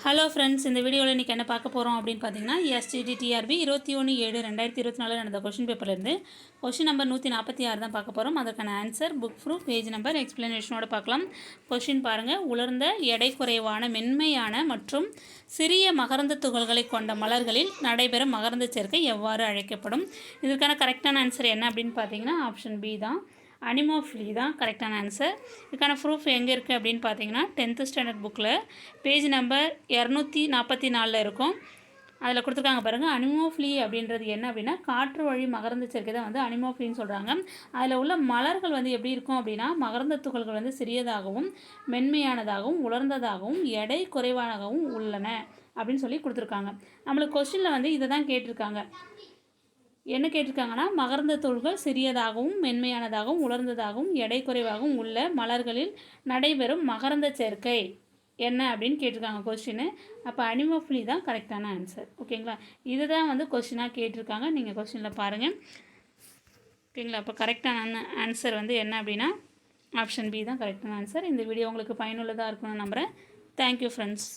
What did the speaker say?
Hello friends, இந்த வீடியோவில் இன்றைக்கி என்ன பார்க்க போகிறோம் அப்படின்னு பார்த்தீங்கன்னா, எஸ்டிடிடிஆர்பி 21/7/2024 நடந்த கொஷின் பேப்பர்லேருந்து கொஷின் நம்பர் 146 தான் பார்க்க போகிறோம். அதற்கான answer, book proof, page number, எக்ஸ்ப்ளனேஷனோட பார்க்கலாம். கொஷின் பாருங்கள். உலர்ந்த எடை குறைவான மென்மையான மற்றும் சிறிய மகரந்த துகள்களை கொண்ட மலர்களில் நடைபெறும் மகரந்த சேர்க்கை எவ்வாறு அழைக்கப்படும்? இதற்கான கரெக்டான ஆன்சர் என்ன அப்படின்னு பார்த்தீங்கன்னா ஆப்ஷன் பி தான், அனிமோஃபிலி தான் கரெக்டான ஆன்சர். இதுக்கான ப்ரூஃப் எங்கே இருக்குது அப்படின்னு பார்த்தீங்கன்னா 10th ஸ்டாண்டர்ட் புக்கில் பேஜ் நம்பர் 244 இருக்கும். அதில் கொடுத்துருக்காங்க பாருங்கள். அனிமோஃபிலி அப்படின்றது என்ன அப்படின்னா, காற்று வழி மகரந்த சேர்க்கை தான் வந்து அனிமோஃபிலின்னு சொல்கிறாங்க. அதில் உள்ள மலர்கள் வந்து எப்படி இருக்கும் அப்படின்னா, மகரந்த துகள்கள் வந்து சிறியதாகவும் மென்மையானதாகவும் உலர்ந்ததாகவும் எடை குறைவாகவும் உள்ளன அப்படின்னு சொல்லி கொடுத்துருக்காங்க. நம்மளுக்கு கொஸ்டினில் வந்து இதை தான் கேட்டிருக்காங்க. என்ன கேட்டிருக்காங்கன்னா, மகரந்த தூள்கள் சிறியதாகவும் மென்மையானதாகவும் உலர்ந்ததாகவும் எடை குறைவாகவும் உள்ள மலர்களில் நடைபெறும் மகரந்த சேர்க்கை என்ன அப்படின்னு கேட்டிருக்காங்க கொஸ்டின். அப்போ அனிமோஃபிலி தான் கரெக்டான ஆன்சர். ஓகேங்களா? இதுதான் வந்து கொஸ்டினாக கேட்டிருக்காங்க. நீங்கள் கொஸ்டினில் பாருங்கள். ஓகேங்களா? அப்போ கரெக்டான ஆன்சர் வந்து என்ன அப்படின்னா ஆப்ஷன் பி தான் கரெக்டான ஆன்சர். இந்த வீடியோ உங்களுக்கு பயனுள்ளதாக இருக்கணும்னு நம்புகிறேன். Thank you friends.